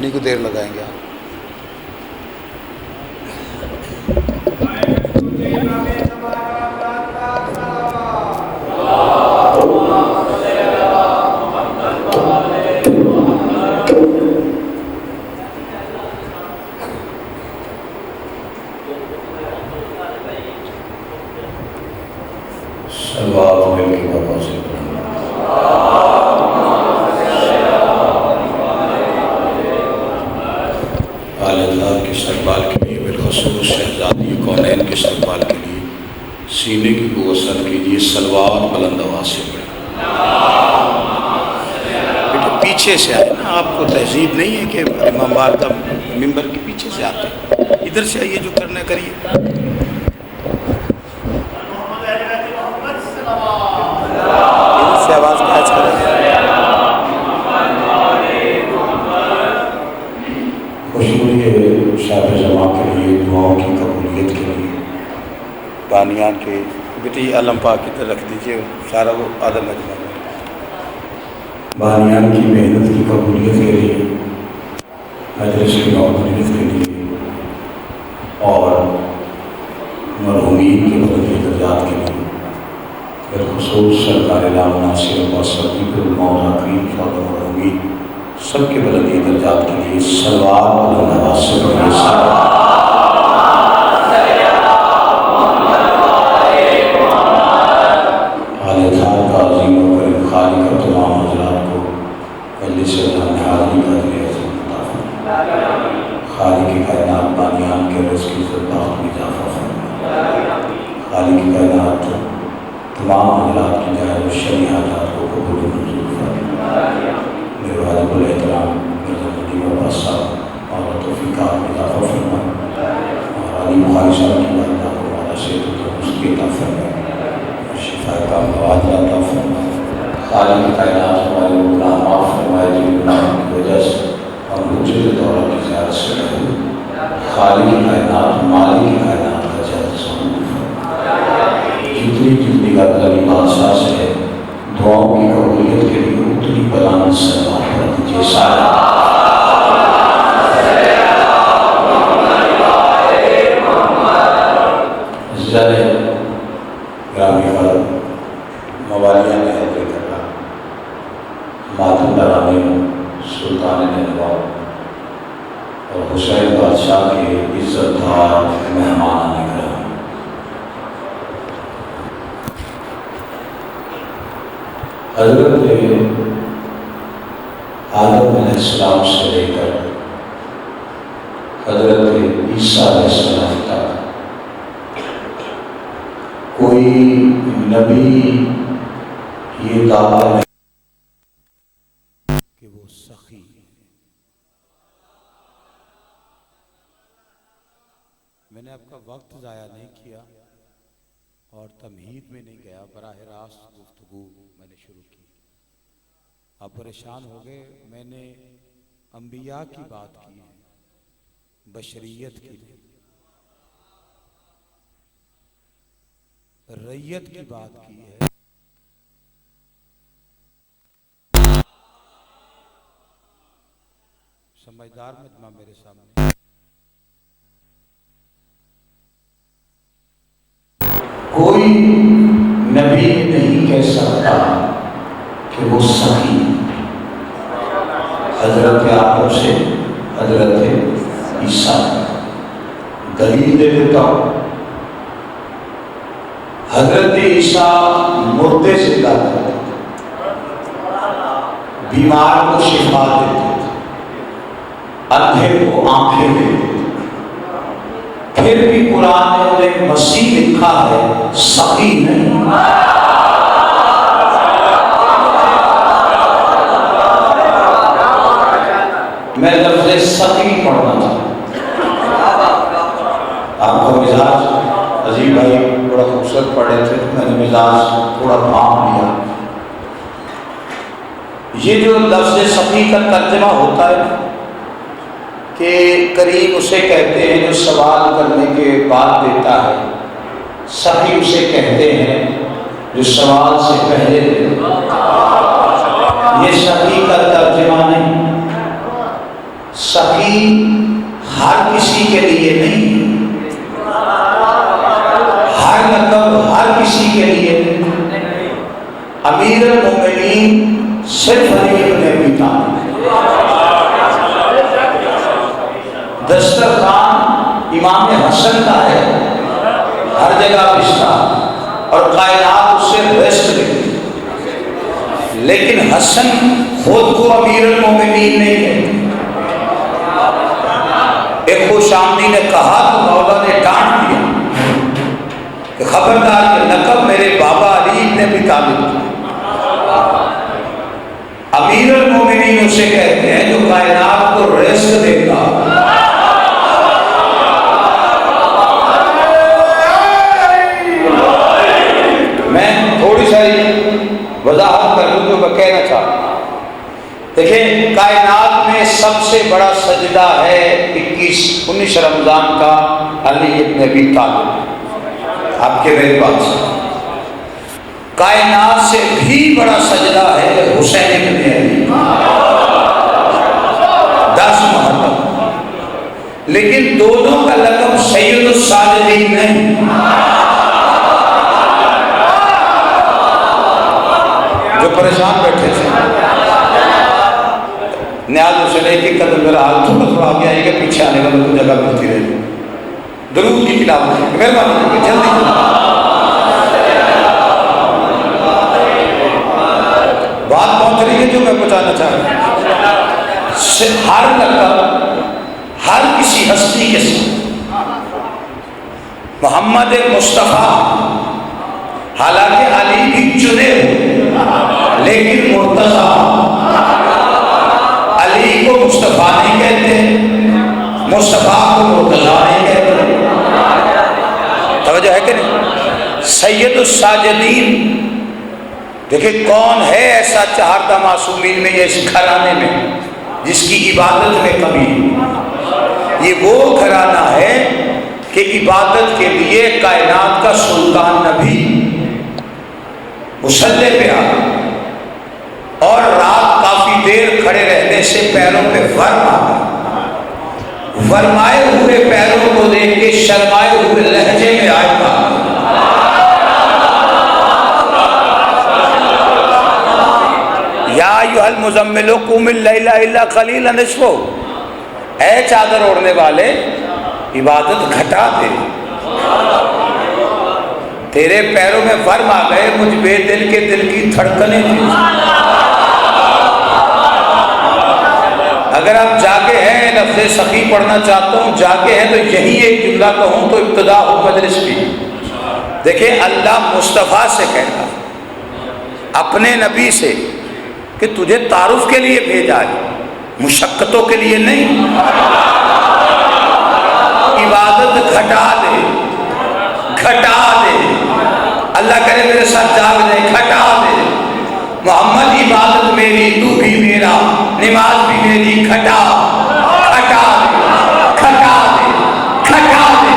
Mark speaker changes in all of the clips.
Speaker 1: کتنی کو دیر لگائیں گے آپ؟
Speaker 2: سینے کی کو وصل کیجیے، صلوات بلند آواز سے پڑھیں۔ بیٹا پیچھے سے آئے نا، آپ کو تہذیب نہیں ہے کہ امام بارگاہ ممبر کے پیچھے سے آتے ہیں، ادھر سے آئیے، جو کرنا کریے۔ ادھر سے آواز کیچ کریں۔ خوشبوئی شاب جماع کے لیے، دعاؤں کی قبولیت کے لیے بانیان کے بیٹی علم پاک کی طرح رکھ دیجئے، سارا وہ آدم مجمع ہے۔ بانیان کی محنت کی قبولیت کے لیے، مجلس کی قبولیت کے لیے، اور مرحومین کے بلندی درجات کے لیے، بالخصوص سرکار علامہ ناصر اللہ صدیق المولا کریم صاحب مرحومین سب کے بلندی درجات کے لیے صلوات بلند آواز سے پڑھیے۔ خالی کا تمام حضرات کو مجلس اللہ میں حاضری کا دل عظیم عطا فرمائے۔ خالی کی کائنات بانیان کے رزق کی زرباخت میں اضافہ فرمائے۔ خالی کی کائنات تمام حضرات کی جائز و شرعی حاجات کو قبول منظور فرمائے۔ میرے واجب الاحترام مرزا ندیم عباس صاحب اور توفیقات میں اضافہ فرمائے، اور علی بخاری صاحب کی بارگاہ کو مولا صحت و تندرستی عطا فرمائے، شفا کاملہ عطا فرمائے۔ خالی کی کائنات ہمارے گناہ معاف فرمائے، جن گناہوں کی وجہ سے ہم حجت دورہ کی زیارت سے رہے۔ خالی کی کائنات، مالی کی کائنات کا جلد ظہور فرمائے۔ جتنی جتنی غریب بادشاہ سے ہے، دعاؤں کی قبولیت کے لیے اتنی بلند صلوات پڑھ دیجیے سارے۔ گرامی خالد موالیہ میں حضرت ماتم برانے سلطان نینوا اور حسین بادشاہ کے عزت دار مہمان کرام، حضرت آدم علیہ السلام سے لے کر حضرت عیسیٰ علیہ السلام تک کوئی نبی یہ دعویٰ نہیں کہ وہ سخی۔ میں نے آپ کا وقت ضائع نہیں کیا اور تمہید میں نہیں گیا، براہ راست گفتگو میں نے شروع کی۔ آپ پریشان ہو گئے، میں نے انبیاء کی بات کی ہے، بشریت کی نہیں، ریت کی بات کی ہے۔ سمجھدار مجمع میرے سامنے، کوئی نبی نہیں کہہ سکتا کہ وہ سخی۔ حضرت آدم سے حضرت عیسیٰ، دلیل دے دیتا ہوں۔ حضرت عیسیٰ مردے زندہ کرتے تھے، بیمار کو شفا دیتے تھے، اندھے کو آنکھیں دیتے تھے، پھر بھی قرآن نے انہیں مسیح لکھا ہے، سخی نہیں۔ میں لفظ سخی پڑھنا چاہتا ہوں۔ آپ کا مزاج عزیز بھائی بڑا خوبصورت پڑھ رہے تھے، میں نے مزاج تھوڑا بھانپ لیا۔ یہ جو لفظ سخی کا ترجمہ ہوتا ہے کہ کریم اسے کہتے ہیں جو سوال کرنے کے بعد دیتا ہے، سخی اسے کہتے ہیں جو سوال سے پہلے دیتا ہے۔ یہ سخی کا ترجمہ نہیں، میں حسن کا ہے ہر جگہ پشتا اور کائنات اس سے ریسٹ لیتی، لیکن حسن خود کو امیر المومنین نہیں ہے۔ ایک خوش آمدی نے کہا تو مولا نے ڈانٹ دیا کہ خبردار، یہ لقب میرے بابا علی ابن ابی طالب امیر المومنین اسے کہتے ہیں جو کائنات کو ریسٹ دے گا۔ میں تھوڑی ساری وضاحت کر لوں جو میں کہنا چاہتا ہوں۔ دیکھیں، کائنات میں سب سے بڑا سجدہ ہے 19 رمضان کا علی ابن ابی طالب، آپ کے میرے بات سے۔ کائنات سے بھی بڑا سجدہ ہے حسین ابن علی، 10 محرم، لیکن دونوں کا لقب سید الساجدین نہیں۔ جو پریشان بیٹھے تھے، نیاز حسین کی قدم میرا حال تھوڑا آگے آئے گا، پیچھے آنے کا تو جگہ ملتی رہے گی۔ درود کی تلاوت مہربانی جلدی بات پہنچ رہی ہے جو میں پہنچانا چاہ رہا ہوں۔ ہر لقب ہر کسی ہستی کے ساتھ محمد مصطفیٰ، حالانکہ علی بھی چنے ہوئے لیکن مرتضیٰ، علی کو مصطفیٰ نہیں کہتے، مصطفیٰ کو مرتضیٰ نہیں کہتے۔ توجہ ہے کہ نہیں؟ سید الساجدین، دیکھیں کون ہے ایسا چہاردہ معصومین میں یا اس گھرانے میں جس کی عبادت میں کمی ہے؟ یہ وہ گھرانہ ہے کہ عبادت کے لیے کائنات کا سلطان نبی مصلی پہ آ اور رات کافی دیر کھڑے رہنے سے پیروں پہ ورم آ گیا، ورمائے ہوئے پیروں کو دیکھ کے شرمائے ہوئے لہجے میں آئے گا، یا ایھا المزمل قم اللیل الا قلیلا نصفہ، اے چادر اوڑھنے والے عبادت گھٹا دے، تیرے پیروں میں ورم آ گئے، مجھ بے دل کے دل کی دھڑکنیں تھی۔ اگر آپ جاگے ہیں، لفظ سخی پڑھنا چاہتا ہوں، جاگے ہیں تو یہی ایک جملہ کہوں تو ابتدا ہو مجلس کی۔ دیکھیں اللہ مصطفیٰ سے کہتا اپنے نبی سے کہ تجھے تعارف کے لیے بھیجا ہے، مشقتوں کے لیے نہیں۔ عبادت گھٹا دے، گھٹا دے، اللہ کرے میرے ساتھ جاگ دے، گھٹا دے۔ محمد عبادت میری، تو بھی میرا، نماز بھی میری، گھٹا گھٹا دے، گھٹا دے، گھٹا دے۔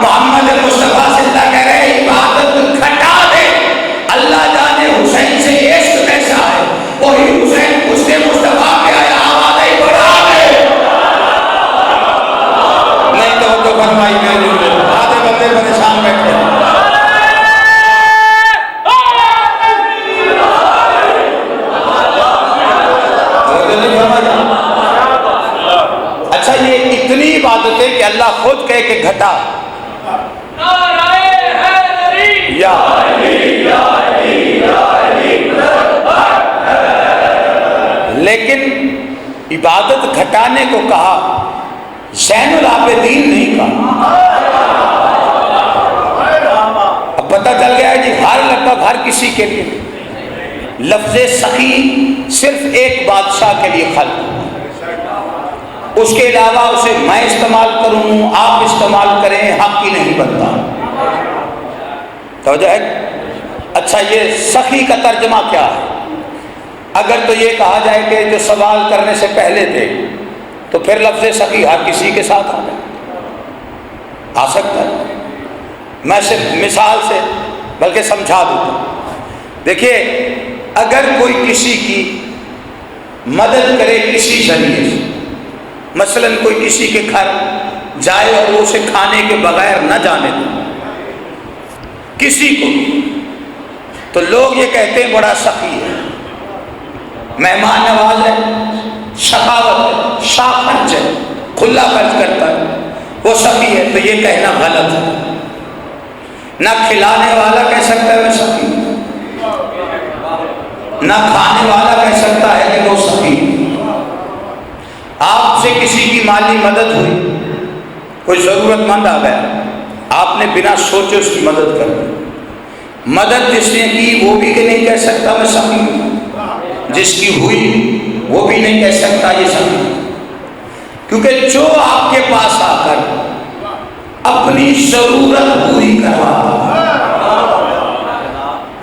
Speaker 2: محمد مصطفیٰ سے اللہ کہہ رہے عبادت گھٹا دے۔ اللہ جانے حسین سے عشق کیسا ہے، وہی حسین پوچھتے مصطفیٰ پہ آیا، آواز ہی بڑھا دے۔ نہیں تو فرمائی میں آدھے بندے پریشان بیٹھے ہیں۔ اچھا یہ اتنی عبادت ہے کہ اللہ خود کہے کہ گھٹا، یا لیکن عبادت گھٹانے کو کہا، زین العابدین نہیں کہا۔ اب پتہ چل گیا جی ہر لقب ہر کسی کے لیے، لفظ سخی صرف ایک بادشاہ کے لیے خلق، اس کے علاوہ اسے میں استعمال کروں آپ استعمال کریں حق ہی نہیں بنتا۔ توجہ ہے؟ اچھا یہ سخی کا ترجمہ کیا ہے؟ اگر تو یہ کہا جائے کہ جو سوال کرنے سے پہلے تھے تو پھر لفظ سخی ہر کسی کے ساتھ آ سکتا ہے۔ میں صرف مثال سے بلکہ سمجھا دیتا ہوں۔ دیکھیے اگر کوئی کسی کی مدد کرے کسی ذریعے سے، مثلا کوئی کسی کے گھر جائے اور وہ اسے کھانے کے بغیر نہ جانے دے کسی کو، تو لوگ یہ کہتے ہیں بڑا سخی ہے، مہمان نواز ہے، سخاوت ہے، شاہ خرچ ہے، کھلا خرچ کرتا ہے،
Speaker 1: وہ سخی ہے، تو یہ کہنا غلط ہے۔ نہ کھلانے والا کہہ سکتا ہے میں سخی ہوں، نہ کھانے والا کہہ سکتا ہے کہ وہ سخی ہے۔ آپ سے کسی کی مالی مدد ہوئی، کوئی ضرورت مند آ گیا، آپ نے بنا سوچے اس کی مدد کر دی، مدد جس نے کی وہ بھی کہ نہیں کہہ سکتا میں سخی ہوں، جس کی ہوئی وہ بھی نہیں کہہ سکتا یہ سخی ہوں، کیونکہ جو آپ کے پاس آ کر اپنی ضرورت پوری کرواتا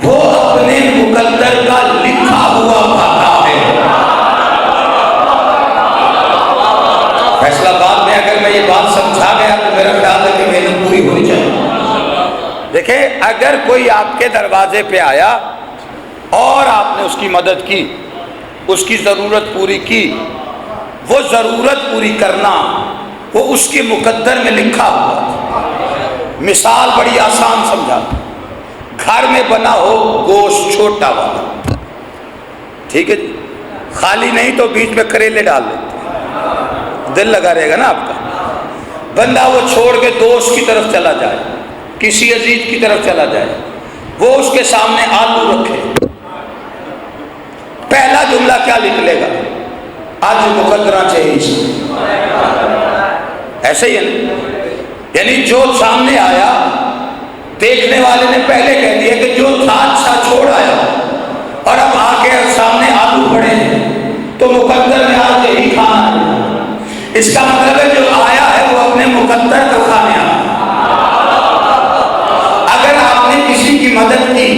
Speaker 1: وہ اپنے مقدر کا لکھا ہوا پاتا ہے۔ فیصلہ باد میں اگر میں یہ بات سمجھا گیا تو میرا خیال ہے کہ محنت پوری ہونی چاہیے۔ دیکھیں، اگر کوئی آپ کے دروازے پہ آیا اور آپ نے اس کی مدد کی، اس کی ضرورت پوری کی، وہ ضرورت پوری کرنا وہ اس کے مقدر میں لکھا ہوا۔ مثال بڑی آسان سمجھا، گھر میں بنا ہو گوشت چھوٹا والا، ٹھیک ہے جی، خالی نہیں تو بیچ میں کریلے ڈال دیتے، دل لگا رہے گا نا آپ کا۔ بندہ وہ چھوڑ کے دوست کی طرف چلا جائے، کسی عزیز کی طرف چلا جائے، وہ اس کے سامنے آلو رکھے، پہلا جملہ کیا نکلے گا؟ آج مقدرہ چاہیے، ایسے ہی ہے نا؟ یعنی جو سامنے آیا دیکھنے والے نے پہلے کہہ دیا کہ جو تھا اچھا چھوڑ آیا، اور اب آ کے سامنے آلو پڑے ہیں تو مقدر میں آج یہی کھانا ہے۔ اس کا مطلب ہے جو آیا ہے وہ اپنے مقدر کا کھانے آیا۔ اگر آپ نے کسی کی مدد کی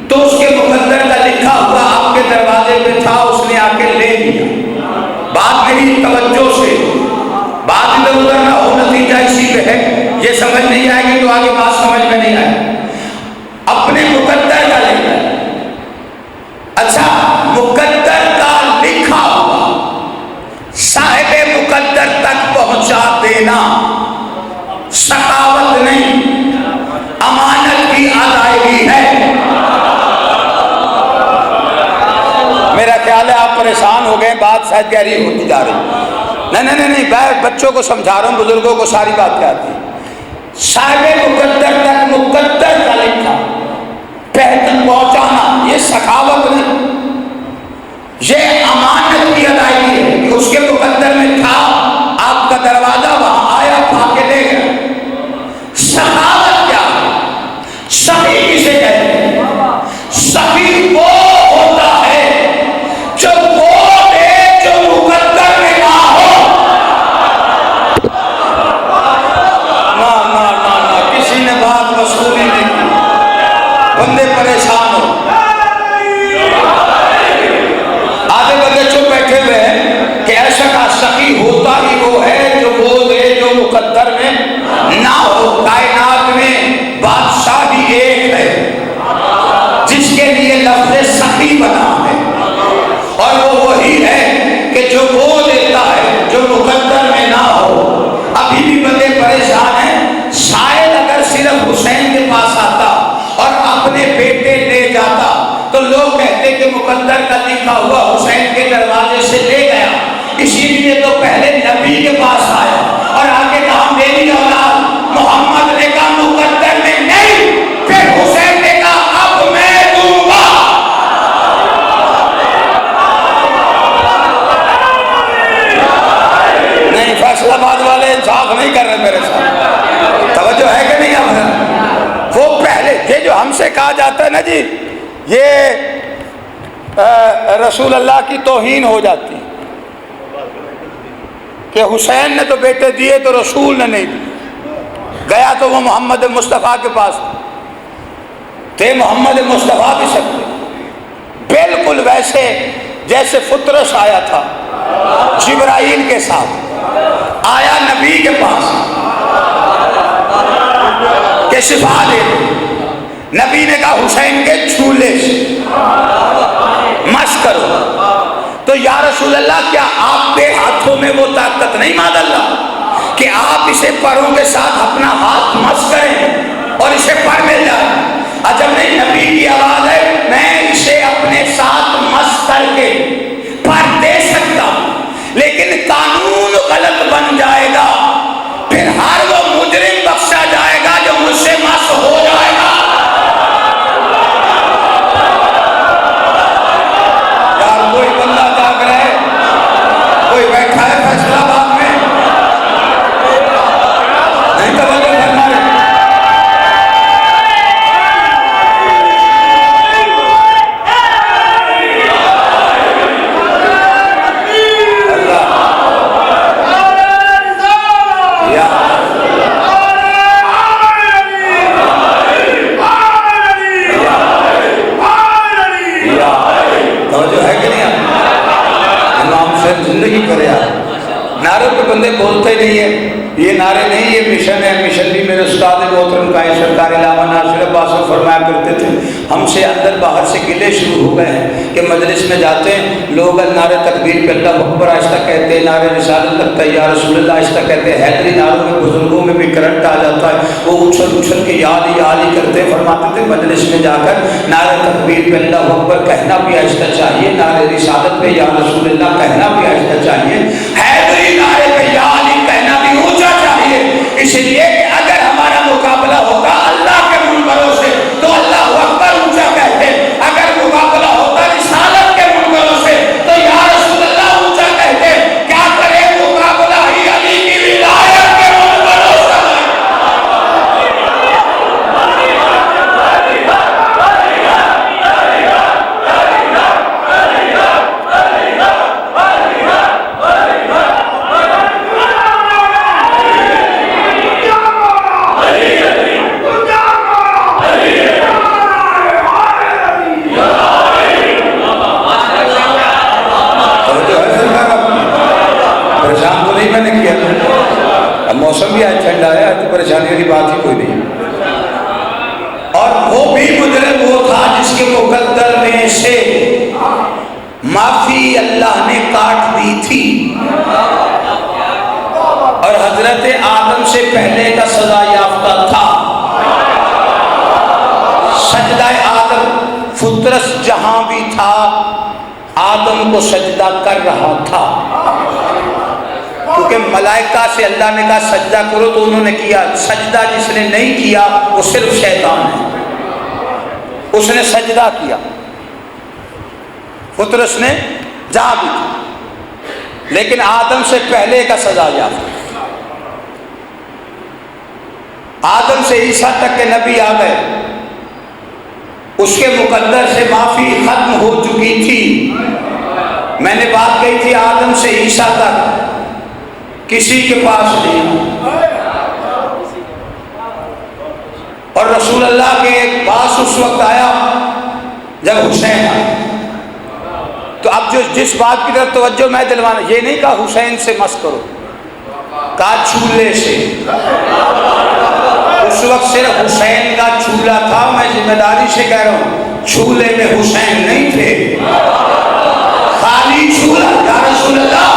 Speaker 1: تو اس کے مقدر کا لکھا ہوا آپ کے دروازے پہ تھا، اس نے آ کے لے لیا۔ بات میری توجہ سے، بات ادھر ادھر نہ ہو، نتیجہ اسی پہ ہے، یہ سمجھ نہیں آئے گی تو آگے بات سمجھ میں نہیں آئے۔ اپنے مقدر کا لکھا ہے، اچھا مقدر کا لکھا ہوا صاحب مقدر تک پہنچا دینا سخاوت نہیں، امانت کی ادائیگی ہے۔ میرا خیال ہے آپ پریشان ہو گئے، بات شاید گہری ہوتی جا رہی۔ نہیں، میں بچوں کو سمجھا رہا ہوں، بزرگوں کو ساری بات کیا آتی ہے۔ صاحب مقدر تک مقدر کا لکھا پہنچانا یہ سخاوت نہیں، یہ امانت کی ادائیگی ہے کہ اس کے مقدر میں تھا، آپ کا دروازہ وہاں آیا، پا کے لے گیا۔ سخاوت کیا ہے؟ سخی کسے کہتے ہیں؟ سخی وہ ہوتا ہے جو وہ دے جو مقدر میں نہ ہو۔ نہ کسی نے بات وصولی نہیں کی، بندے پریشان ہو، آدھے بندے چپ بیٹھے ہوئے ہیں کہ ایسا کا سخی ہوتا ہی وہ ہے جو وہ دے جو مقدر میں نہ ہو۔ کائنات میں بادشاہ بھی ایک ہے جس کے لیے لفظ سخی بنا ہے، اور وہ وہی ہے کہ جو وہ دیتا ہے جو مقدر میں نہ ہو۔ ابھی بھی بندے پریشان ہیں، شاید اگر صرف حسین کے پاس آتا اور اپنے بیٹے لے جاتا تو لوگ کہتے کہ مقدر کا لکھا ہوا حسین کے دروازے سے لے گیا، اسی لیے تو پہلے نبی کے پاس آیا اور آگے کہا میری اولاد۔ محمد نے کہا مقدر میں نہیں، پھر حسین نے کہا اب میں دوں گا۔ نہیں، فیصلہ باد والے انصاف نہیں کر رہے میرے ساتھ، توجہ ہے کہ نہیں آپ؟ وہ پہلے یہ جو ہم سے کہا جاتا ہے نا جی، یہ رسول اللہ کی توہین ہو جاتی کہ حسین نے تو بیٹے دیے تو رسول نے نہیں دیے، گیا تو وہ محمد مصطفیٰ کے پاس تھے، محمد مصطفیٰ بھی سکتے بالکل ویسے جیسے فطرس آیا تھا جبرائیل کے ساتھ، آیا نبی کے پاس کہ شفا دے، نبی نے کہا حسین کے چولہے سے مس کرو، تو یا رسول اللہ کیا آپ کے ہاتھوں میں وہ طاقت نہیں ماد اللہ کہ آپ اسے پروں کے ساتھ اپنا ہاتھ مس کریں اور اسے پر مل جائے؟ عجب نہیں، نبی کی آواز ہے میں اسے اپنے ساتھ مس کر کے پر دے سکتا ہوں، لیکن قانون غلط بن جائے گا، پھر ہر کرے آپ. نعروں پہ بندے بولتے نہیں ہیں. یہ نعرے نہیں، یہ مشن ہے. مشن بھی میرے استاد محترم کا ہے سرکار علامہ ناصر عباس فرمایا کرتے تھے، ہم سے اندر باہر سے گلے شروع ہو گئے ہیں کہ مجلس میں جاتے ہیں لوگ نعرے تکبیر پہ اللہ اکبر آہستہ کہتے ہیں، نعرے رسالت لگتا ہے یا رسول اللہ آہستہ کہتے ہیں. حیدری نعروں میں بزرگوں میں بھی کرنٹ آ جاتا ہے، وہ اچھل اچھل کے یاد ہی کرتے ہیں. فرماتے تھے مجلس میں جا کر نعرے تکبیر پہ اللہ اکبر کہنا بھی آہستہ چاہیے، نعرے رسالت پہ یا رسول اللہ کہنا بھی آہستہ چاہیے، حیدری نعرے پہ یا علی کہنا بھی اونچا چاہیے. اس لیے کہ اگر ہمارا مقابلہ ہوگا اللہ کے منبروں سے تو اللہ اکبر اونچا کہتے، اگر مقابلہ ہوتا رسالت کے منبروں سے تو یا رسول اللہ اونچا کہتے. کیا کرے مقابلہ ہی علی کی ولایت کے منبروں سے. پریشان تو نہیں میں نے کیا، اب موسم بھی آج ٹھنڈا ہے، تو پریشانی والی بات ہی کوئی نہیں. اور وہ بھی مجرم وہ تھا جس کے مقدر میں سے معافی اللہ نے کاٹ دی تھی، اور حضرت آدم سے پہلے کا سزا یافتہ تھا. سجدہ آدم فطرت جہاں بھی تھا آدم کو سجدہ کر رہا تھا، کیونکہ ملائکہ سے اللہ نے کہا سجدہ کرو تو انہوں نے کیا. سجدہ جس نے نہیں کیا وہ صرف شیطان ہے، اس نے سجدہ کیا. فطرت نے جہاں بھی تھا، لیکن آدم سے پہلے کا سزا یافتہ. آدم سے عیسیٰ تک کے نبی آ گئے، اس کے مقدر سے معافی ختم ہو چکی تھی. میں نے بات کہی تھی آدم سے عیسیٰ تک کسی کے پاس نہیں، اور رسول اللہ کے پاس اس وقت آیا جب حسین آیا. تو اب جس بات کی طرف توجہ میں دلوانا، یہ نہیں کہا حسین سے مس کرو، کہا چولہے سے. اس وقت صرف حسین کا چولہا تھا. میں ذمہ داری سے کہہ رہا ہوں چولہے میں حسین نہیں تھے، خالی چولہا. یا رسول اللہ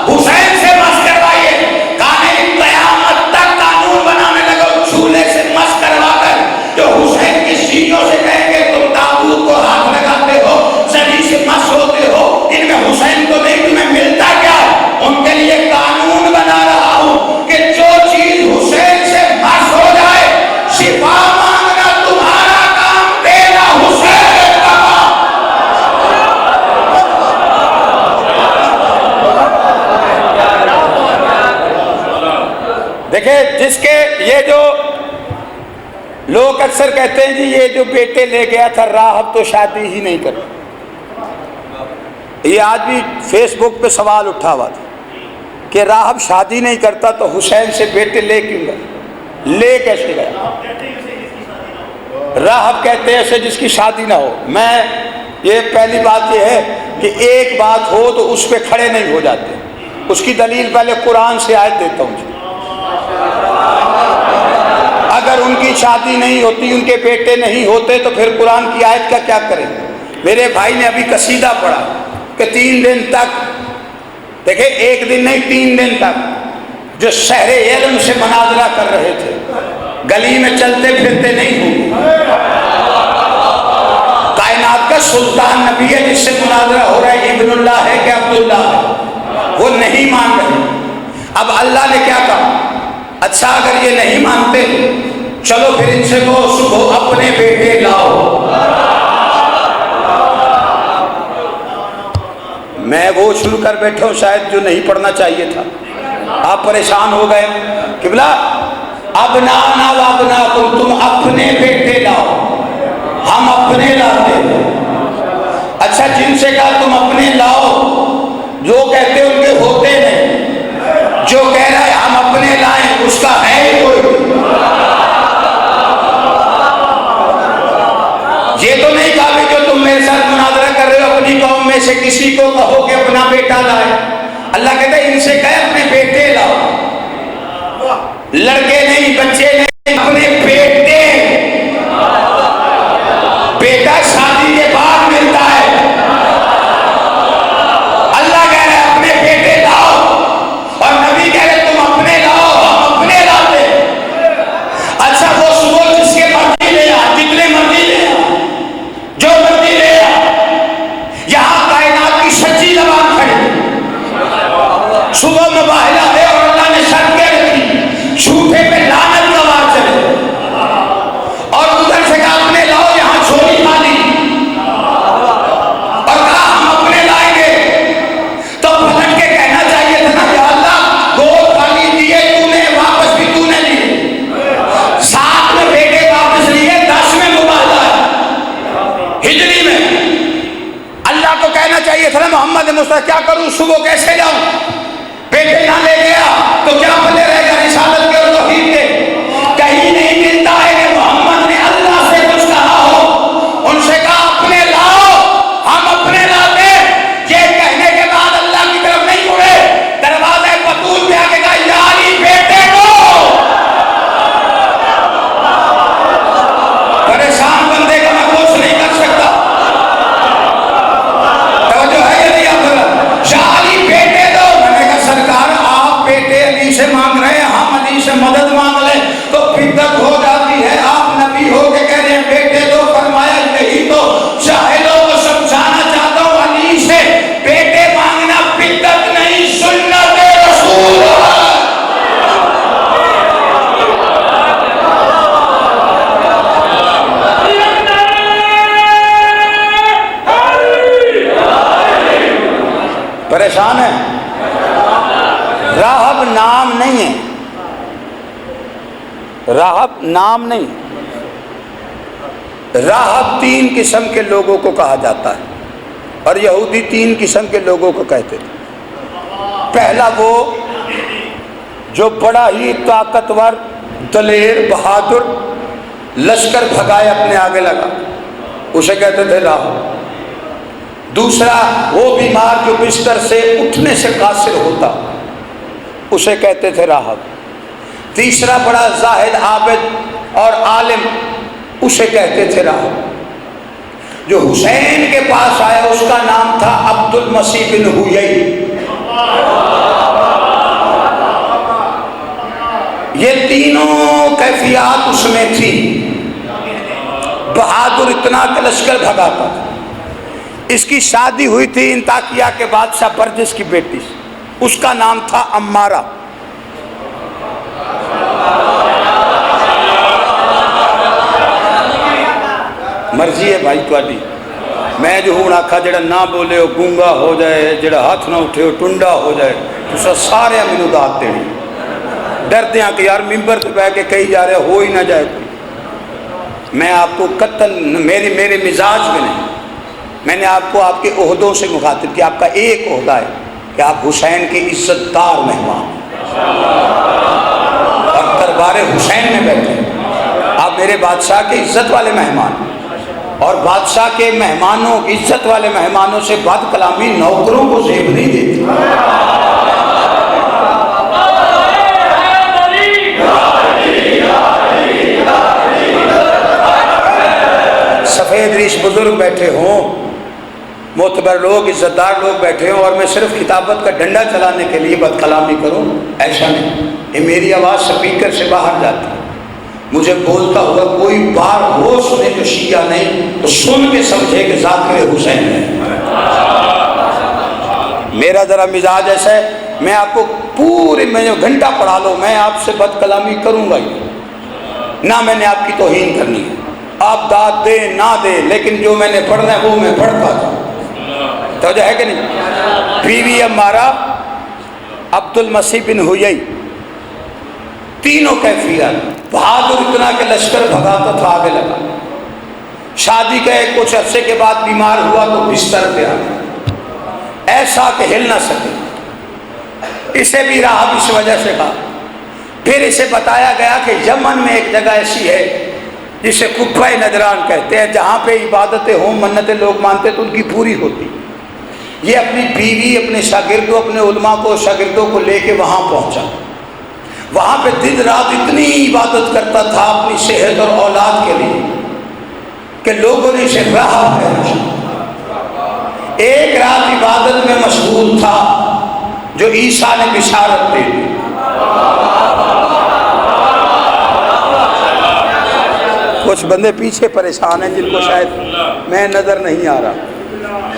Speaker 1: حسین سے مس کروائیے، کہنے قیامت تک قانون بنانے لگا چولہے سے مس کروا کر. جو حسین کی سینوں سے کہیں گے تم تابوت کو ہاتھ لگاتے ہو، سبھی سے مس ہوتے ہو، ان میں حسین کو نہیں تمہیں ملتا کیا؟ ان کے لیے قانون بنا رہا ہوں کہ جو چیز حسین سے مس ہو جائے، شفا مانگنا تمہارا کام، دینا حسین کا کام. دیکھیں جس کے یہ جو لوگ اکثر کہتے ہیں جی یہ جو بیٹے لے گیا تھا راہب تو شادی ہی نہیں کرتا. یہ آج بھی فیس بک پہ سوال اٹھا ہوا تھا کہ راہب شادی نہیں کرتا تو حسین سے بیٹے لے کیوں گئے؟ لے کیسے گیا؟ راہب کہتے ہیں اسے جس کی شادی نہ ہو. میں یہ پہلی بات یہ ہے کہ ایک بات ہو تو اس پہ کھڑے نہیں ہو جاتے. اس کی دلیل پہلے قرآن سے آیت دیتا ہوں. اگر ان کی شادی نہیں ہوتی، ان کے بیٹے نہیں ہوتے تو پھر قرآن کی آیت کا کیا کریں؟ میرے بھائی نے ابھی قصیدہ پڑھا کہ 3 دن تک، دیکھیں 1 دن نہیں 3 دن تک جو شہر علم سے مناظرہ کر رہے تھے، گلی میں چلتے پھرتے نہیں ہوں. کائنات کا سلطان نبی ہے جس سے مناظرہ ہو رہا ہے، ابن اللہ ہے کہ عبداللہ ہے، وہ نہیں مان رہے. اب اللہ نے کیا کہا؟ اچھا اگر یہ نہیں مانتے چلو پھر ان سے کہو صبح اپنے بیٹے لاؤ. میں وہ شروع کر بیٹھا ہوں شاید جو نہیں پڑھنا چاہیے تھا. آپ پریشان ہو گئے. قبلہ ابنانا و ابناکم، تم اپنے بیٹے لاؤ، ہم اپنے لاتے. اچھا جن سے کہا تم اپنے لاؤ، جو کہتے ان کے ہوتے نہیں، جو کہہ رہا ہے ہم اپنے لائیں اس کا ہے کوئی. یہ تو نہیں کہا کہ جو تم میرے ساتھ مناظرہ کر رہے ہو اپنی قوم میں سے کسی کو کہو کہ اپنا بیٹا لائے. اللہ کہتے ان سے کہے اپنے بیٹے لاؤ، لڑکے نہیں، بچے نہیں، اپنے بیٹے۔ بیٹا شادی کے بعد ملتا ہے، اللہ کہہ رہے اپنے بیٹے لاؤ، اور نبی کہہ رہے تم اپنے لاؤ، ہم اپنے لاتے۔ اچھا وہ جس کے مرضی لے آ، جتنے مرضی لے آ، جو مرضی لے آ، یہاں کائنات کی سچی زبان کھڑی، صبح مباہلہ ہے اور اللہ نے شرطیں رکھی، جھوٹے پہ لعنت کا وار چلے، اور ادھر سے کہا اپنے لاؤ، یہاں جھولی خالی، اور کہا ہم اپنے لائیں گے۔ تو پلٹ کے کہنا چاہیے تھا نا یا اللہ گود خالی دیے تو نے، واپس بھی تو نے لیے، 7 میں بیٹے واپس لیے، 10 میں مباہلہ ہے ہجری میں۔ اللہ کو کہنا چاہیے تھا نا محمد مصطفیٰ کیا کروں، صبح کیسے جاؤں، بیٹے نہ لے گیا تو کیا پلے رہے گا رسالت کے اور توحید کے؟ کہیں نہیں ملتا ہے کہ محمد نے اللہ سے کچھ کہا ہو، ان سے کہا اپنے لاؤ، ہم اپنے لاتے۔ یہ کہنے کے بعد اللہ کی طرف نہیں مڑے، دروازے بطول پہ آ کے کہا یا علی بیٹے کو۔ پریشان بندے کا میں کچھ نہیں کر سکتا، توجہ ہے یا نہیں آپ ذرا؟ یا علی بیٹے دو۔ میں نے کہا سرکار آپ بیٹے علی سے مانگ رہے ہیں، ہم علی سے مدد مانگ لیں تو بدعت ہو جاتی ہے۔ آپ نبی ہو کے کہہ رہے ہیں بیٹے دو، فرمایا یہی تو جاہلوں کو سمجھانا چاہتا ہوں، علی سے بیٹے مانگنا بدعت نہیں سنت رسول ہے۔ پریشان ہے؟ راہب نام نہیں ہے، راہب نام نہیں، راہب 3 قسم کے لوگوں کو کہا جاتا ہے، اور یہودی 3 قسم کے لوگوں کو کہتے تھے۔ پہلا وہ جو بڑا ہی طاقتور، دلیر، بہادر، لشکر بھگائے اپنے آگے لگا، اسے کہتے تھے راہب۔ دوسرا وہ بیمار جو بستر سے اٹھنے سے قاصر ہوتا، اسے کہتے تھے راہب۔ تیسرا بڑا زاہد، عابد اور عالم، اسے کہتے تھے راہب۔ جو حسین کے پاس آیا اس کا نام تھا عبد المسیح بن حیی۔ یہ تینوں کیفیات اس میں تھی، بہادر اتنا کہ لشکر بھگاتا تھا۔ اس کی شادی ہوئی تھی انطاکیہ کے بادشاہ برجس کی بیٹی سے، اس کا نام تھا عمارہ۔ مرضی ہے بھائی تواڈی، میں جو ہوں آکھا جڑا نہ بولے وہ گونگا ہو جائے، جڑا ہاتھ نہ اٹھے وہ ٹنڈا ہو جائے، تو سارے مینوں داد دینی، ڈردے ہیں کہ یار ممبر پہ بیٹھ کے کہی جا رہے ہو ہی نہ جائے کوئی۔ میں آپ کو قتل میرے مزاج میں نہیں، میں نے آپ کو آپ کے عہدوں سے مخاطب کیا۔ آپ کا ایک عہدہ ہے کہ آپ حسین کے عزت دار مہمان اور دربار حسین میں بیٹھے، آپ میرے بادشاہ کے عزت والے مہمان، اور بادشاہ کے مہمانوں، عزت والے مہمانوں سے بد کلامی نوکروں کو زیب نہیں دیتی۔ سفید ریش بزرگ بیٹھے ہوں، معتبر لوگ، عزت دار لوگ بیٹھے ہوں، اور میں صرف خطابت کا ڈنڈا چلانے کے لیے بد کلامی کروں، ایسا نہیں۔ یہ میری آواز سپیکر سے باہر جاتی ہے، مجھے بولتا ہوا کوئی بار وہ سنے جو شیعہ نہیں، تو سن کے سمجھے کہ ذاکر حسین ہے۔ میرا ذرا مزاج ایسا ہے، میں آپ کو پورے میں گھنٹہ پڑھا لو، میں آپ سے بد کلامی کروں گا ہی نہ، میں نے آپ کی توہین کرنی ہے، آپ داد دے نہ دے، لیکن جو میں نے پڑھنا ہے وہ میں پڑھتا تھا۔ توجہ ہے کہ نہیں؟ بیوی عمارہ، عبد المسیح بن حیی، تینوں کیفیت، بہادر اتنا کہ لشکر بھگاتا تھا آگے لگا، شادی کے کچھ عرصے کے بعد بیمار ہوا تو بستر پہ آ گیا، ایسا کہ ہل نہ سکے، اسے بھی راہب اس وجہ سے کہا۔ پھر اسے بتایا گیا کہ یمن میں ایک جگہ ایسی ہے جسے قبہ نجران کہتے ہیں، جہاں پہ عبادتیں ہوں، منتیں لوگ مانتے تو ان کی پوری ہوتی، یہ اپنی بیوی، اپنے شاگردوں، اپنے علماء کو، شاگردوں کو لے کے وہاں پہنچا. وہاں پہ دن رات اتنی عبادت کرتا تھا اپنی صحت اور اولاد کے لیے کہ لوگوں نے اسے راہ پہنچا. ایک رات عبادت میں مشغول تھا جو عیسیٰ نے بشارت دے دی. کچھ بندے پیچھے پریشان ہیں جن کو شاید میں نظر نہیں آ رہا.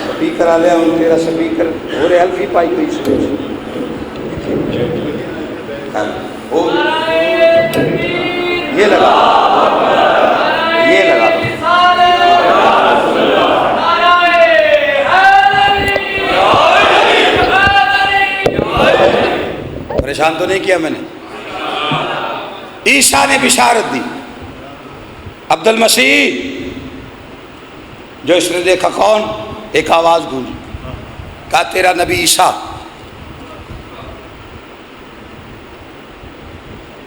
Speaker 1: سپیکر آ لیا ان تیرا سپیکر ہو رہے الفی پائی پہ یہ لگا یہ لگا. پریشان تو نہیں کیا میں نے. عیسیٰ نے بشارت دی. عبد المسیح جو اس نے دیکھا کون؟ ایک آواز گونجی، کہا تیرا نبی عیسیٰ.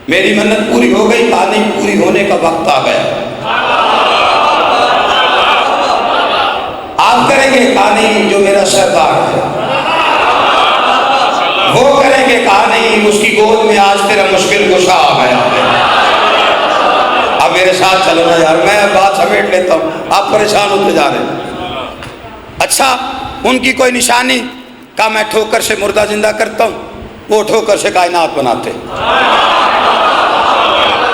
Speaker 1: میری منت پوری ہو گئی، کہا نہیں، پوری ہونے کا وقت آ گیا. آپ کریں گے؟ کہا نہیں، جو میرا سردار ہے. وہ کریں گے؟ کہا نہیں، اس کی گود میں آج تیرا مشکل کشا آ گیا. اب میرے ساتھ چلو نا یار، میں بات سمیٹ لیتا ہوں، آپ پریشان ہوتے جا رہے ہیں. اچھا، ان کی کوئی نشانی؟ کہا میں ٹھوکر سے مردہ زندہ کرتا ہوں، وہ ٹھوکر سے کائنات بناتے.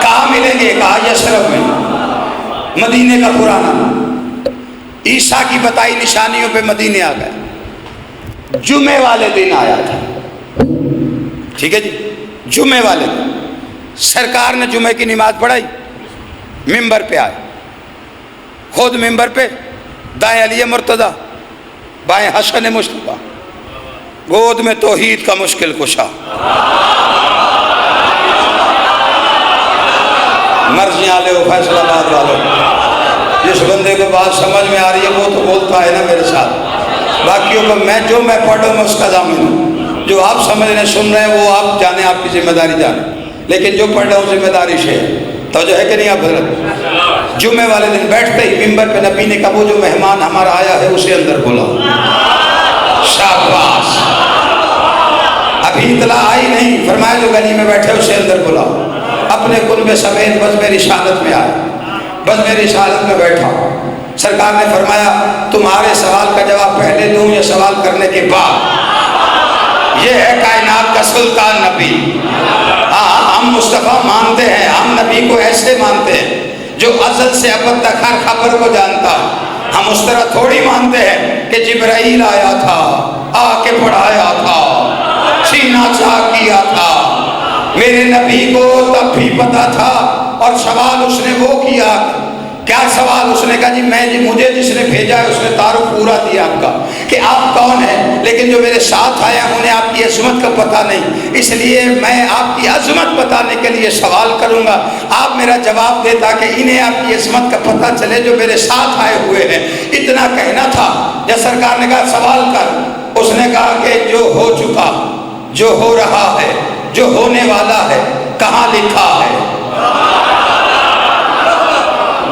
Speaker 1: کہاں ملیں گے؟ کہا یثرب میں، مدینے کا پرانا. عیسیٰ کی بتائی نشانیوں پہ مدینے آ گئے. جمعے والے دن آیا تھا، ٹھیک ہے جی، جمعے والے دن سرکار نے جمعے کی نماز پڑھائی، ممبر پہ آئے. خود ممبر پہ دائیں علی مرتضیٰ، بائیں حسن مصطفیٰ، گود میں توحید کا مشکل کشا. مرضیاں لے ہو فیصلہ آباد والوں، جس بندے کو بات سمجھ میں آ رہی ہے وہ تو بولتا ہے نا میرے ساتھ. باقیوں کو میں پڑھوں میں اس کا ضامن ہوں. جو آپ سمجھ رہے سن رہے ہیں وہ آپ جانیں، آپ کی ذمہ داری جانیں، لیکن جو پڑھ رہا ہوں ذمہ داری سے توجہ ہے کہ نہیں آپ حضرت؟ جمعے والے دن بیٹھتے ہی ممبر پہ نبی نے کہا وہ جو مہمان ہمارا آیا ہے اسے اندر بلاؤ. شاباش. ابھی اطلاع آئی نہیں، فرمایا جو گلی میں بیٹھے اسے اندر بلاؤ. اپنے کنبے سمیت بزم رسالت میں آئے، بزم رسالت میں بیٹھا. سرکار نے فرمایا تمہارے سوال کا جواب پہلے دوں یا سوال کرنے کے بعد؟ یہ ہے کائنات کا سلطان نبی. ہم مصطفیٰ مانتے ہیں، ہم نبی کو ایسے مانتے ہیں جو ازل سے ابد تک ہر خبر کو جانتا ہے. ہم اس طرح تھوڑی مانتے ہیں کہ جبرائیل آیا تھا، آ کے پڑھایا تھا، سینہ چاک کیا تھا. میرے نبی کو تب بھی پتا تھا. اور سوال اس نے وہ کیا، کیا سوال اس نے کہا جی مجھے جس نے بھیجا ہے اس نے تعارف پورا دیا آپ کا کہ آپ کون ہیں، لیکن جو میرے ساتھ آیا انہیں آپ کی عظمت کا پتہ نہیں، اس لیے میں آپ کی عظمت بتانے کے لیے سوال کروں گا. آپ میرا جواب دے تاکہ انہیں آپ کی عظمت کا پتہ چلے جو میرے ساتھ آئے ہوئے ہیں. اتنا کہنا تھا. جب سرکار نے کہا سوال کر، اس نے کہا کہ جو ہو چکا، جو ہو رہا ہے، جو ہونے والا ہے، کہاں لکھا ہے؟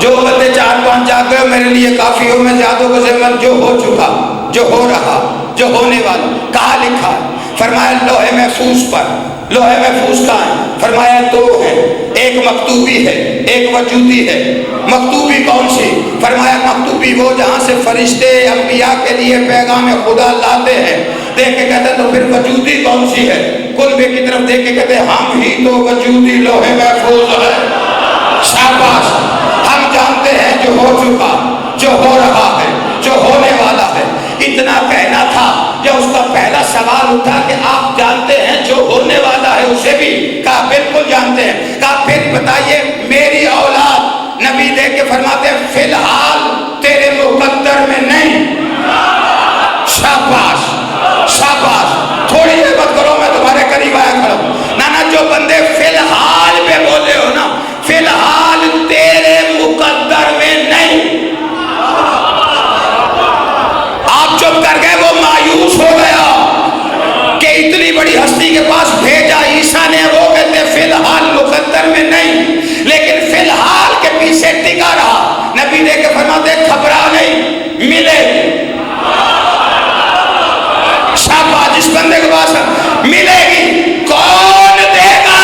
Speaker 1: جو بندے 4-5 جاگ گئے میرے لیے کافی ہو، میں زیادوں کو ذمہ. جو ہو چکا، جو ہو رہا، جو ہونے والا، کہاں لکھا ہے؟ فرمایا لوح محفوظ پر. لوح محفوظ کہاں ہے؟ فرمایا 2 ہے، ایک مکتوبی ہے، ایک وجودی ہے. مکتوبی کون سی؟ فرمایا مکتوبی وہ جہاں سے فرشتے انبیاء کے لیے پیغام خدا لاتے ہیں. دیکھ کے کہتے ہیں تو پھر وجودی کون سی ہے؟ کلبے کی طرف دیکھ کے کہتے ہیں ہم ہی تو وجودی لوح محفوظ ہے. شاباش. ہم جانتے ہیں جو ہو چکا، جو ہو رہا ہے، جو ہونے والا ہے. اتنا کہنا تھا. جب اس کا پہلا سوال اٹھا کہ آپ جانتے ہیں جو ہونے والا ہے اسے بھی؟ کہا بالکل جانتے ہیں. کہا پھر بتائیے میری اولاد؟ نبی دیکھ کے فرماتے ہیں فی الحال تیرے مقدر میں نہیں. شاباش شاباش. تھوڑی دیر بات کرو، میں تمہارے قریب آیا کھڑا ہوں. نانا جو بندے فی الحال پہ بولے ہو نا، فی الحال تیرے مقدر میں نہیں. آپ چپ کر گئے، وہ مایوس ہو گیا کہ اتنی بڑی ہستی کے پاس بھیجا عیسیٰ نے، وہ کہتے فی الحال مقدر میں نہیں، لیکن فی الحال کے پیچھے ٹکا رہا. نبی دیکھ کے فرماتے گھبرا نہیں، ملے. جس بندے کے پاس ملے گی کون دے گا؟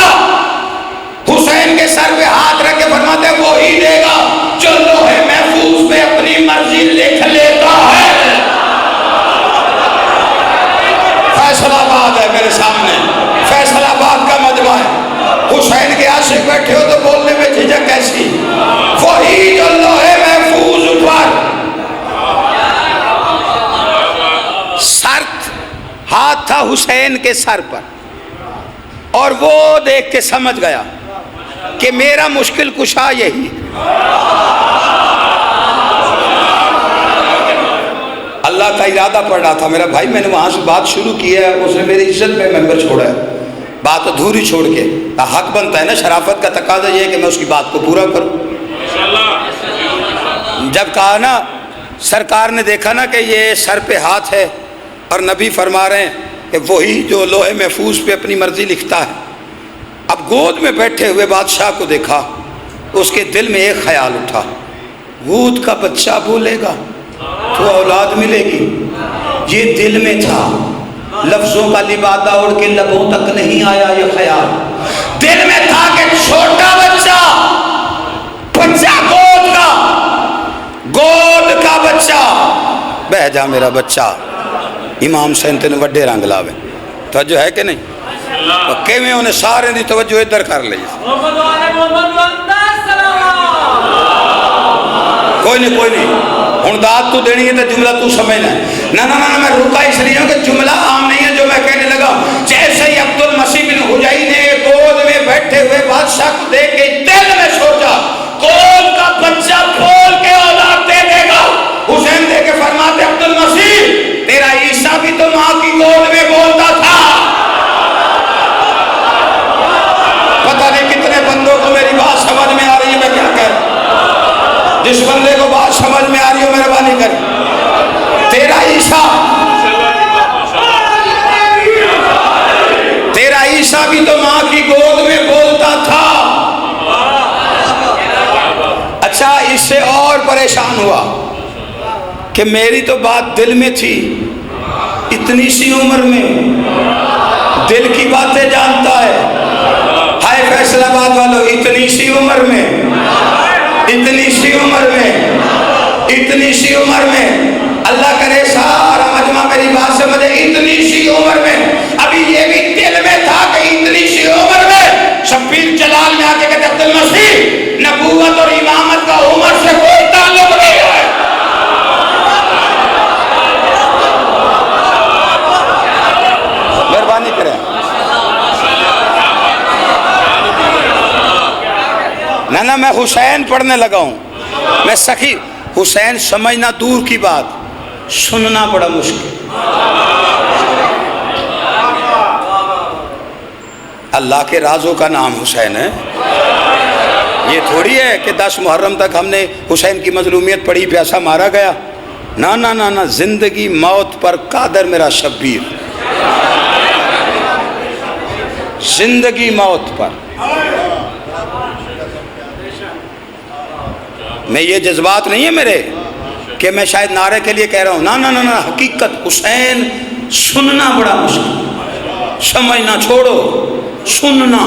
Speaker 1: حسین کے سر پہ ہاتھ رکھ کے فرماتے ہیں وہی دے گا جو لوہے محفوظ پہ اپنی مرضی لکھ لیتا ہے۔ فیصل آباد ہے میرے سامنے، فیصل آباد کا مجمع ہے، حسین کے عاشق بیٹھے ہو تو بولنے میں جھجک کیسی؟ وہی جو لوہے محفوظ پر سر ہاتھ تھا حسین کے سر پر، اور وہ دیکھ کے سمجھ گیا کہ میرا مشکل کشا یہی۔ اللہ کا ارادہ پڑ رہا تھا میرا بھائی، میں نے وہاں سے بات شروع کی ہے، اس نے میری عزت پہ ممبر چھوڑا ہے، بات ادھوری چھوڑ کے، حق بنتا ہے نا، شرافت کا تقاضا یہ ہے کہ میں اس کی بات کو پورا کروں۔ جب کہا نا سرکار نے دیکھا نا کہ یہ سر پہ ہاتھ ہے اور نبی فرما رہے ہیں کہ وہی جو لوہے محفوظ پہ اپنی مرضی لکھتا ہے، اب گود میں بیٹھے ہوئے بادشاہ کو دیکھا، اس کے دل میں ایک خیال اٹھا، گود کا بچہ بولے گا تو اولاد ملے گی، یہ دل میں تھا، لفظوں کا لبادہ اڑ کے لبوں تک نہیں آیا، یہ خیال دل میں تھا کہ چھوٹا بچہ گود کا بچہ بہ جا میرا بچہ، امام حسین تین وڈے رنگ لاوے، توجہ ہے کہ نہیں؟ پکے میں انہیں سارے دی توجہ ادھر کر لی، کوئی نہیں ہن داد تو دینی ہے تو جملہ تو سمجھنا ہے، نہ میں رکا اس لیے ہوں کہ جملہ عام نہیں ہے جو میں کہنے لگا۔ جیسے ہی عبد المسیح بن حجئی نے گود میں بیٹھے ہوئے بادشاہ کو دیکھ کے دل میں سوچا گود کا بچہ کھول کے اولاد دے دے گا، حسین دے کے فرماتے عبد المسیح تیرا عیسیٰ بھی تو ماں کی گود میں بولتا تھا۔ پتہ نہیں کتنے بندوں کو میری بات سمجھ میں آ رہی ہے، میں کیا کہہ رہا ہوں؟ جس بندے کو بات سمجھ میں آ رہی ہو مہربانی کر، تیرا عیسیٰ بھی تو ماں کی گود میں بولتا تھا۔ اچھا اس سے اور پریشان ہوا کہ میری تو بات دل میں تھی، اتنی سی عمر میں دل کی باتیں جانتا ہے، ہائے فیصل آباد والوں، اتنی سی عمر میں اللہ کرے سارا مجمع میری بات سمجھے، اتنی سی عمر میں ابھی یہ بھی دل میں تھا کہ اتنی سی عمر میں شبیر جلال میں آ کے کہتے عبد المسیح نبوت اور امامت کا عمر سے کوئی تعلق نہیں ہے۔ مہربانی کریں، نہ میں حسین پڑھنے لگا ہوں، میں سخی حسین سمجھنا دور کی بات، سننا بڑا مشکل۔ اللہ کے رازوں کا نام حسین ہے، یہ تھوڑی ہے کہ 10 محرم تک ہم نے حسین کی مظلومیت پڑھی، پیاسا مارا گیا، نہ زندگی موت پر قادر میرا شبیر، زندگی موت پر۔ میں یہ جذبات نہیں ہے میرے کہ میں شاید نعرے کے لیے کہہ رہا ہوں، نہ حقیقت حسین سننا بڑا مشکل، سمجھنا چھوڑو، سننا،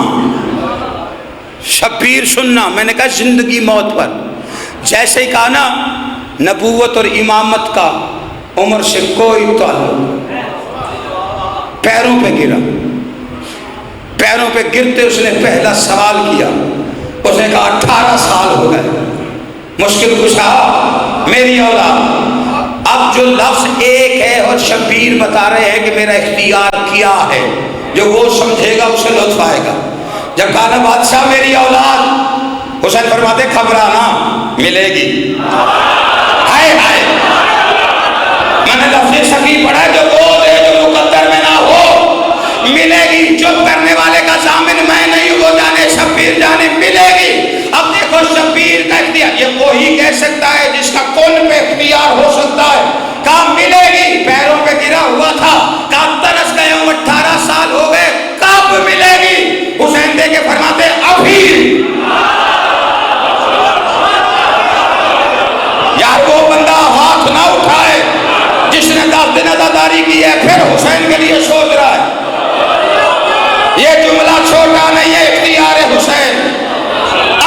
Speaker 1: شبیر سننا۔ میں نے کہا زندگی موت پر، جیسے ہی کہا نا نبوت اور امامت کا عمر سے کوئی تعلق، پیروں پہ گرا، پیروں پہ گرتے اس نے پہلا سوال کیا، اس نے کہا 18 سال ہو گئے، مشکل کشا میری اولاد۔ اب جو لفظ ایک ہے اور شبیر بتا رہے ہیں کہ میرا اختیار کیا ہے، جو وہ سمجھے گا اسے لطف آئے گا۔ جب کہا نا بادشاہ میری اولاد، حسین فرماتے گھبرانا ملے گی، ہائے ہائے میں نے لفظ سخی پڑھا جو وہ دے جو مقدر میں نہ ہو، ملے گی۔ چپ کرنے والے کا ضامن میں نہیں ہوں، وہ جانے شبیر جانے ملے گی۔ اب دیکھو شبیر کا اختیار، یہ وہی کہہ سکتا ہے جس کا کون پہ اختیار ہو سکتا ہے۔ کہا ملے گی، پیروں پہ گرا ہوا تھا، کہا ترس گئے ہوں، 18 سال ہو گئے، کب ملے گی؟ حسین دے کے فرماتے ابھی۔ یار وہ بندہ ہاتھ نہ اٹھائے جس نے 10 دن عزاداری کی ہے، پھر حسین کے لیے سوچ یہ جملہ چھوٹا نہیں ہے، اختیار حسین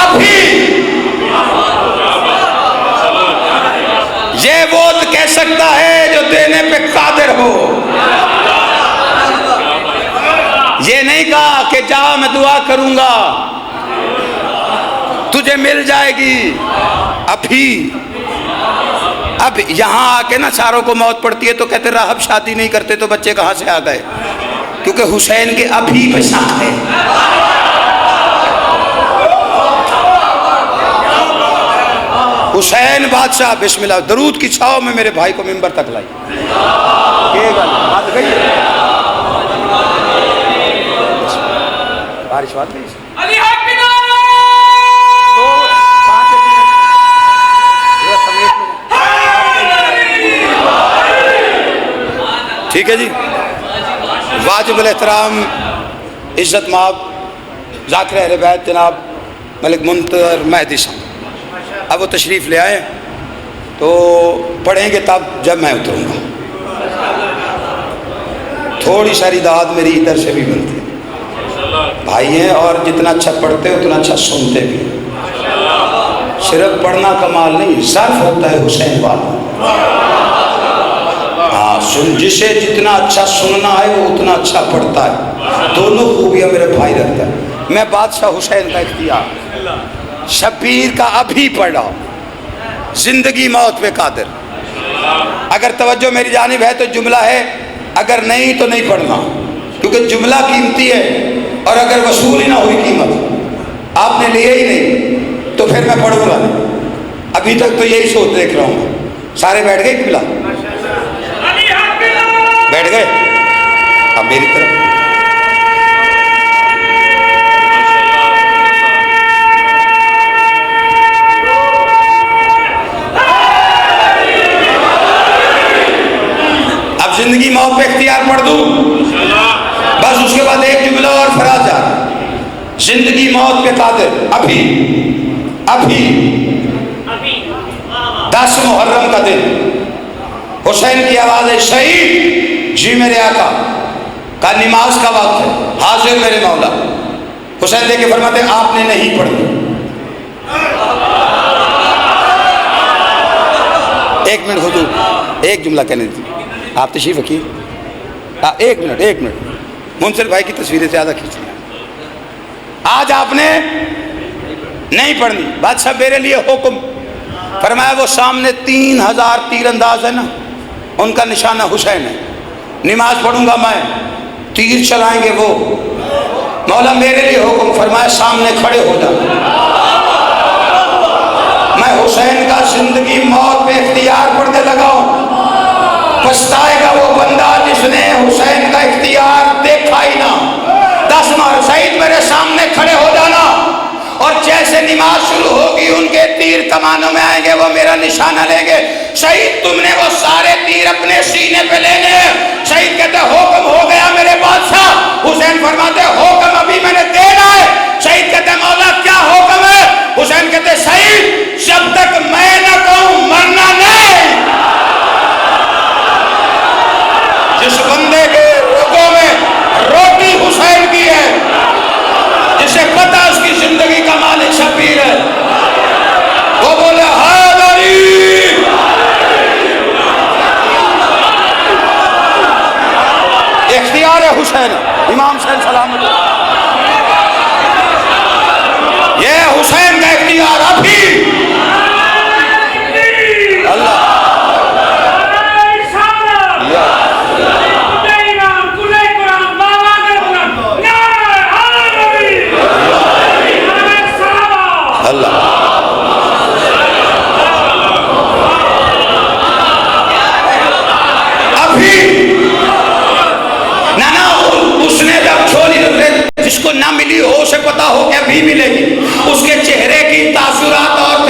Speaker 1: ابھی یہ وہ کہہ سکتا ہے جو دینے پہ قادر ہو۔ یہ نہیں کہا کہ جا میں دعا کروں گا تجھے مل جائے گی ابھی۔ اب یہاں آ کے نا ساروں کو موت پڑتی ہے تو کہتے راہب شادی نہیں کرتے تو بچے کہاں سے آ گئے، کیونکہ حسین کے ابھی پہ شک ہے۔ حسین بادشاہ، بسم اللہ، درود کی چھاؤں میں میرے بھائی کو ممبر تک لائی۔ یہ بات گئی بارش بات نہیں
Speaker 3: علی حق کے نعرے
Speaker 1: ٹھیک ہے جی۔ واجب الاحترام عزت مآب ذاکر اہل بیت جناب ملک منتظر مہدی صاحب، اب وہ تشریف لے آئے تو پڑھیں گے تب جب میں اتروں گا۔ تھوڑی ساری داد میری ادھر سے بھی بنتی ہے، بھائی ہیں اور جتنا اچھا پڑھتے اتنا اچھا سنتے بھی۔ صرف پڑھنا کمال نہیں، ظرف ہوتا ہے حسین والا۔ ہاں، جسے جتنا اچھا سننا ہے وہ اتنا اچھا پڑھتا ہے، دونوں خوبیاں میرے بھائی رکھتا ہے۔ میں بادشاہ حسین کا اختیار، شبیر کا ابھی پڑھا، زندگی موت پہ قادر۔ اگر توجہ میری جانب ہے تو جملہ ہے، اگر نہیں تو نہیں پڑھنا، کیونکہ جملہ قیمتی ہے، اور اگر وصول ہی نہ ہوئی قیمت، آپ نے لیے ہی نہیں تو پھر میں پڑھوں گا نہیں۔ ابھی تک تو یہی سوچ دیکھ رہا ہوں۔ سارے بیٹھ گئے قبلہ؟ بیٹھ گئے؟ اب میری طرف اب زندگی موت پہ اختیار پڑھ دوں، بس اس کے بعد ایک جملہ اور فراز جا رہا، زندگی موت پہ قادر ابھی ابھی۔ 10 محرم کا دن، حسین کی آواز ہے شہید جی میرے آقا کا، نماز کا وقت ہے، حاضر میرے مولا۔ حسین دیکھ کے فرماتے ہیں آپ نے نہیں پڑھی۔ ایک منٹ حضور، ایک جملہ کہنے دیجیے، آپ تشریف رکھیے۔ ایک منٹ، منصر بھائی کی تصویریں زیادہ کھینچیں۔ آج آپ نے نہیں پڑھنی، بادشاہ میرے لیے حکم فرمایا، وہ سامنے 3000 تیر انداز ہے نا، ان کا نشانہ حسین ہے، نماز پڑھوں گا میں، تیر چلائیں گے وہ، مولا میرے لیے حکم فرمایا سامنے کھڑے ہو جا، میں حسین کا زندگی موت پہ اختیار پڑھنے لگا ہوں۔ پچھتائے گا وہ بندہ جس نے حسین کا اختیار دیکھا ہی نہ۔ 10 مار شہید میرے سامنے کھڑے ہو جانا، اور جیسے نماز شروع ہوگی ان کے تیر کمانوں میں آئیں گے، وہ میرا نشانہ لیں گے۔ شہید تم نے وہ سارے تیر اپنے سینے پہ لینے ہیں۔ شہید کہتے حکم ہو گیا میرے بادشاہ۔ حسین فرماتے حکم ابھی میں نے دینا ہے۔ شہید کہتے مولا کیا حکم ہے؟ حسین کہتے شہید جب تک میں نہ کہوں مرنا نہیں۔ جس بندے کے رگوں میں روٹی حسین کی ہے، جسے پتہ اس کی زندگی کا مالک شبیر ہے، وہ بولے حیدری۔ اختیار حسین، امام حسین سلام اللہ، یہ حسین کا اختیار ابھی۔ اللہ اللہ ابھی نانا، اس نے جب چھوڑی جس کو نہ ملی ہو اسے پتا ہو کہ ابھی ملے گی، اس کے چہرے کی تاثرات اور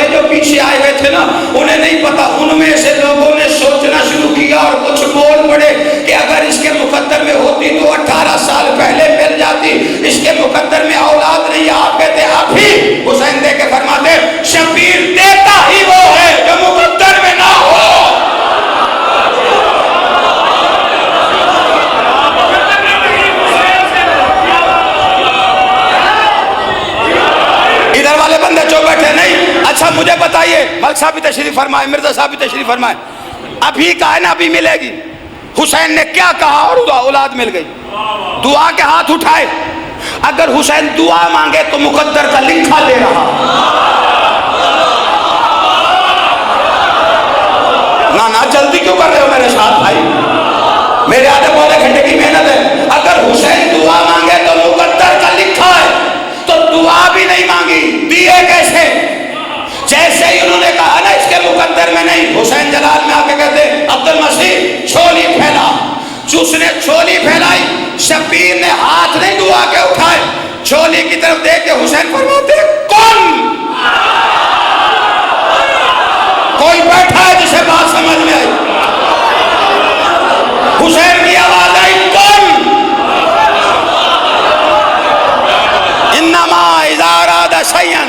Speaker 1: بندے جو بیٹھے نہیں. اچھا مجھے بتائیے, ملک صاحب بھی تشریف فرمائے, مرزا صاحب بھی تشریف فرمائے, ابھی کہا ہے نا ابھی ملے گی. حسین نے کیا کہا اور اولاد مل گئی. دعا کے ہاتھ اٹھائے. اگر حسین دعا مانگے تو مقدر کا لکھا دے رہا. نا جلدی کیوں کر رہے ہو میرے ساتھ بھائی, میرے آدھے پونے گھنٹے کی محنت ہے. اگر حسین دعا مانگے تو مقدر کا لکھا ہے, تو دعا بھی نہیں مانگی, دیے کیسے؟ جیسے ہی انہوں نے کہا نا اس کے مقدر میں نہیں, حسین جلال میں آ کے کہتے عبد المسیح چھولی پھیلا. اس نے چھولی پھیلائی, شبیر نے ہاتھ نہیں دعا کے اٹھائے, چھولی کی طرف دیکھ کے حسین فرماتے کون؟ کوئی بیٹھا ہے جسے بات سمجھ میں آئی؟ حسین کی آواز آئی کون؟ انما اذا اراد شیئا,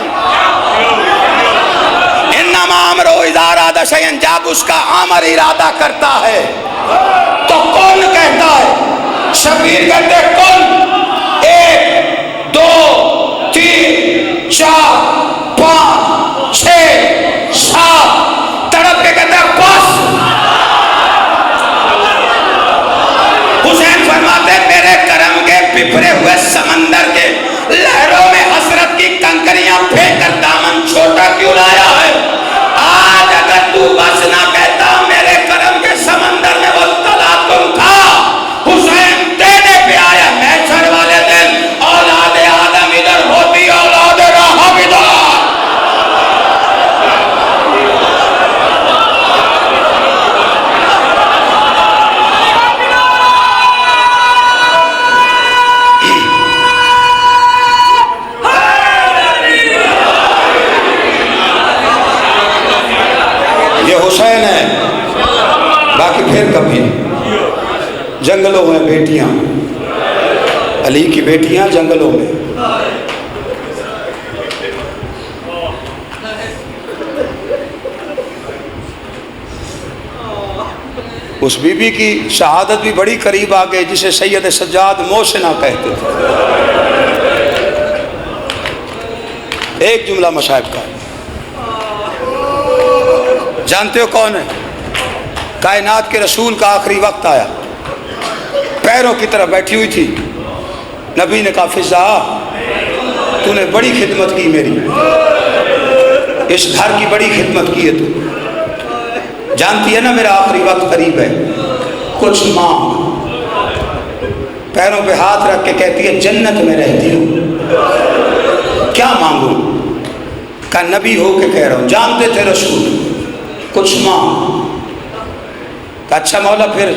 Speaker 1: انما امرہ اذا اراد شیئا, جب اس کا امر ارادہ کرتا ہے تو کون کہتا ہے؟ شبیر کہتے کون؟ 1 2 3 4 5 6 7, تڑپ کے کہتے ہیں بس. حسین فرماتے میرے کرم کے بپھرے ہوئے سمندر کے لہروں میں حسرت کی کنکریاں پھینک کر دامن چھوٹا کیوں لایا ہے؟ آج اگر تو بس نہ کہتا میرے کرم کے سمندر میں وہ تلاطم تھا, حسین دینے پہ آیا. محشر والے دن اولاد آدم ادھر ہوتی, اولاد راہب ادھر. یہ حسین ہے. باقی پھر کبھی جنگلوں میں بیٹیاں, علی کی بیٹیاں جنگلوں میں. اس بی بی کی شہادت بھی بڑی قریب آ گئی جسے سید سجاد محسنہ کہتے تھے. ایک جملہ مصائب کا, جانتے ہو کون ہے؟ کائنات کے رسول کا آخری وقت آیا, پیروں کی طرف بیٹھی ہوئی تھی. نبی نے کہا فضا تو نے بڑی خدمت کی میری, اس گھر کی بڑی خدمت کی ہے تو, جانتی ہے نا میرا آخری وقت قریب ہے, کچھ مانگ. پیروں پہ ہاتھ رکھ کے کہتی ہے جنت میں رہتی ہوں, کیا مانگوں؟ کہا نبی ہو کے کہہ رہا ہوں, جانتے تھے رسول, کچھ مانگ. کہا اچھا مولا پھر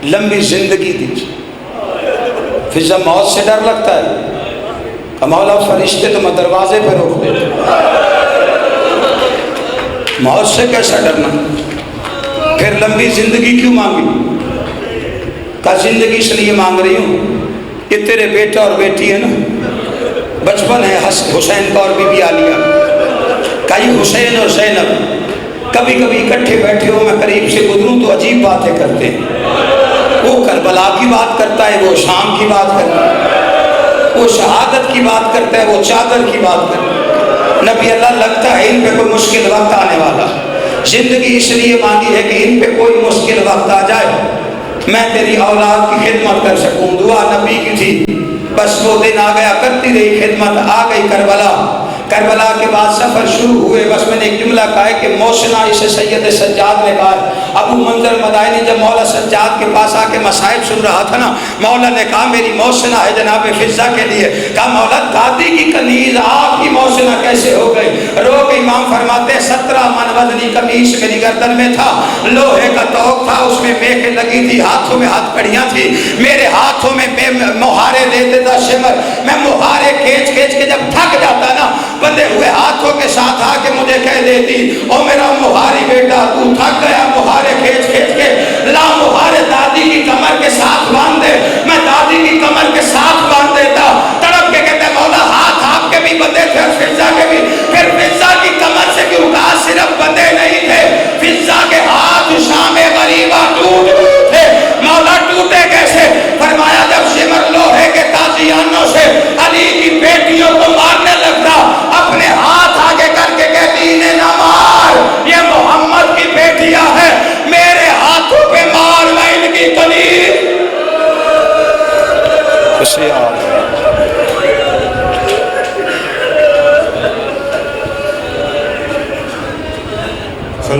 Speaker 1: لمبی زندگی دیجیے. فضا موت سے ڈر لگتا ہے؟ کہا مولا فرشتے تو میں دروازے پہ روک دیتے, موت سے کیسا ڈرنا؟ پھر لمبی زندگی کیوں مانگی؟ کہا زندگی اس لیے مانگ رہی ہوں کہ تیرے بیٹا اور بیٹی ہے نا, بچپن ہے حسین کا اور بی بی عالیہ. کہا یہ حسین اور زینب کبھی کبھی اکٹھے بیٹھے ہو, میں قریب سے گزروں تو عجیب باتیں کرتے ہیں. وہ کربلا کی بات کرتا ہے, وہ شام کی بات کرتا ہے, وہ شہادت کی بات کرتا ہے, وہ چادر کی بات کرتا ہے. نبی اللہ لگتا ہے ان پہ کوئی مشکل وقت آنے والا. زندگی اس لیے مانگی ہے کہ ان پہ کوئی مشکل وقت آ جائے, میں تیری اولاد کی خدمت کر سکوں. دعا نبی کی تھی, بس وہ دن آ گیا, کرتی رہی خدمت. آ گئی کربلا. کربلا کے بعد سفر شروع ہوئے. بس میں نے ایک جملہ کہا ہے کہ محسنہ اسے سید سجاد نے کہا. ابو منظر مدائنی جب مولا سجاد کے پاس آ کے مصائب سن رہا تھا نا, مولا نے کہا میری محسنہ ہے جناب فضا کے لیے. کہا مولا دادی کی کنیز آپ کی محسنہ کیسے ہو گئی؟ رو کے امام فرماتے 17 من وزنی قمیص میری گردن میں تھا, لوہے کا توق تھا, اس میں میخیں لگی تھی, ہاتھوں میں ہاتھ کڑیاں تھی, میرے ہاتھوں میں مہارے دیتے تھا شمر. میں مہارے کھینچ کھینچ کے جب تھک جاتا نا, بندے ہوئے ہاتھوں کے ساتھ آ کے مجھے کہہ دیتی او میرا مہاری بیٹا تو تھک گیا, مہارے کھینچ کھینچ کے لا, مہارے دادی کی کمر کے ساتھ باندھ دے. میں دادی کی کمر کے ساتھ باندھ دیتا. تڑپ کے کہتے مولا ہاتھ آپ کے بھی بندے تھے اور فضا کے بھی. پھر فضا کی کمر سے کیوں کہا صرف بندے نہیں تھے, فضا کے ہاتھ شام غریبہ ٹوٹ تھے. مولا ٹوٹے کیسے؟ فرمایا جب شمر لوہے کے تازیانوں سے علی کی بیٹیوں کو مارنے لگتا, اپنے ہاتھ آگے کہتی